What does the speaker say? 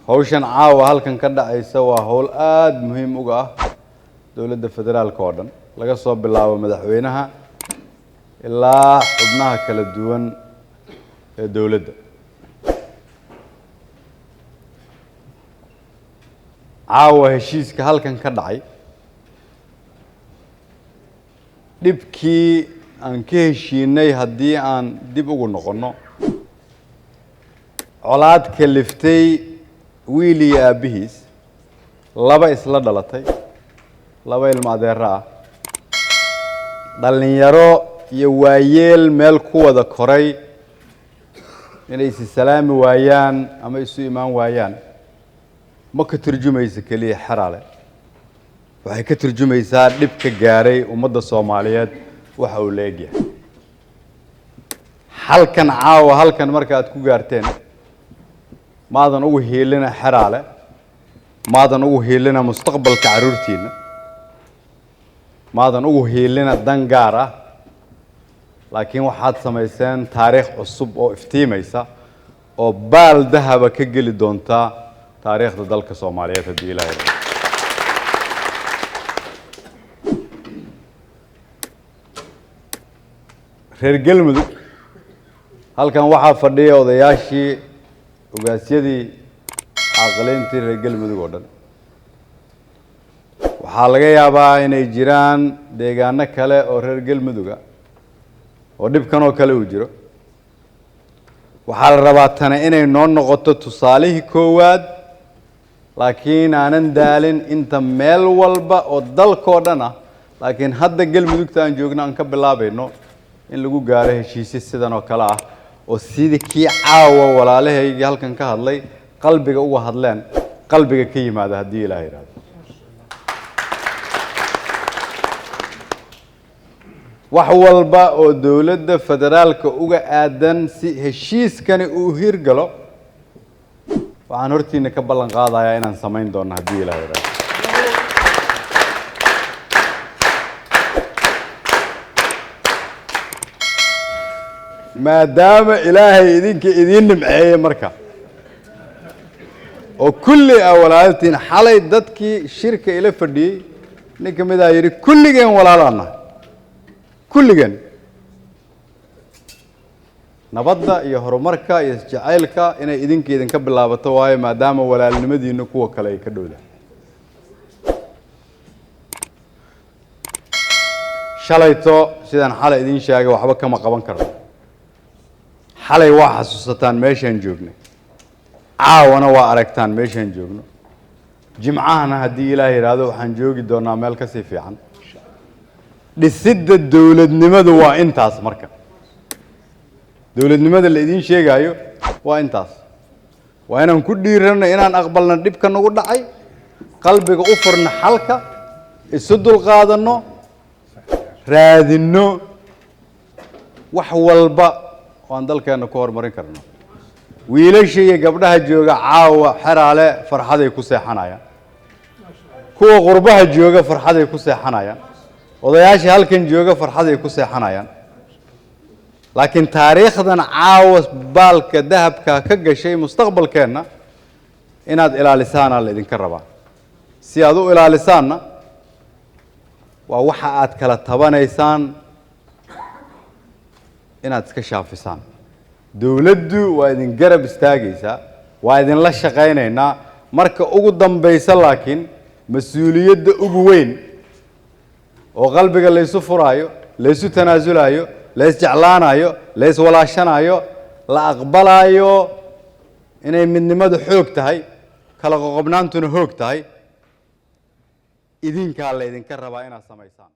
hawshan caawa halkan ka dhacaysa waa hawl aad muhiim uga ah dawladda federaalka oo dhan laga soo bilaabo madaxweynaha ilaa xubnaha kala duwan ee dawladda. caawa heshiiska halkan ka dhacay dhibkii aan ka heshiinay haddii aan dib ugu noqonno colaad kaliftay wiil iyo aabihiis laba isla dhalatay laba ilmo adeero ah dhalinyaro iyo waayeel meel ku wada koray inay is salaami waayaan ama isu imaan waayaan ma ka turjumayso kaliya xaraale waxay ka turjumaysaa dhib ka gaaray ummadda Soomaaliyeed waxa uu leeyahay halkan caawa halkan marka aad ku gaarteen maadan ugu heelina xaraale maadan ugu heelina mustaqbalka caruurtiina maadan ugu heelina dan gaar ah laakiin waxaad samayseen taariikh cusub oo iftiimaysa oo baal dahaba ka geli doonta taariikhda dalka Soomaaliyeed haddii Ilaahay reer galmudug halkan waxaa fadhiya odayaashii ogaasyadii aqaleyntii reer galmudug oo dhan waxaa laga yaabaa inay jiraan deegaano kale oo reer galmudug ah oo dhibkan oo kale uu jiro waxaa la rabaa tana inay noo noqoto tusaalihii koowaad laakiin aanan daalin inta meel walba oo dalkoo dhan ah laakiin hadda galmudugta aan joogno aan ka bilaabayno in lagu gaaro heshiisyo sidan oo kale ah oo sidii kii caawa walaalahaygii halkan ka hadlay qalbiga uga hadleen qalbiga ka yimaada haddii Ilaahay yiraahdo wax walba oo dawladda federaalka uga aadan si heshiiskani uu hirgalo waxaan hortiina ka ballan qaadayaa inaan samayn doono haddii Ilaahay yiraahdo maadaama Ilaahay idinka idin nimceeyay marka oo kulli awlaaltiin xalay dadkii shirka ila fadhiyay ninka mid ah yiri kulligeen walaalana kulligeen nabadda iyo horumarka iyo jacaylka inay idinka bilaabato waayo maadaama walaalnimadiina kuwa kale ay ka dhowdaan shalayto sidaan xalay idin sheegay waxba kama qaban karno xalay waa xasuusataan meeshaan joognay caawana waa aragtaan meeshaan joogno jimcahana haddii Ilaahay yiraahdo waxaan joogi doonaa meel ka sii fiican dhisidda dawladnimadu waa intaas marka dawladnimada la idin sheegayo waa intaas waa inaan ku dhiirano inaan aqbalno dhibka nagu dhacay qalbiga u furno xalka isu dul qaadano raadino wax walba oo aan dalkeena ku horumarin karno wiilasha iyo gabdhaha jooga caawa xaraale farxaday ku seexanayaan kuwa qurbaha jooga farxaday ku seexanayaan odayaasha halkan jooga farxaday ku seexanayaan laakiin taariikhdan caawa baalka dahabka ka gashay mustaqbalkeena inaad ilaalisaan la idinka rabaa si aad u ilaalisaanna waa waxa aad kala tabanaysaan inaad iska shaafisaan dawladdu waa idin garab istaagaysaa waa idin la shaqaynaynaa marka ugu dambaysa laakiin mas'uuliyadda ugu weyn oo qalbiga la isu furaayo la isu tanaasulayo la is jeclaanayo la is walaashanayo la aqbalayo inay midnimadu xoog tahay kala qoqobnaantuna xoog tahay idinka la idinka rabaa inaad samaysaan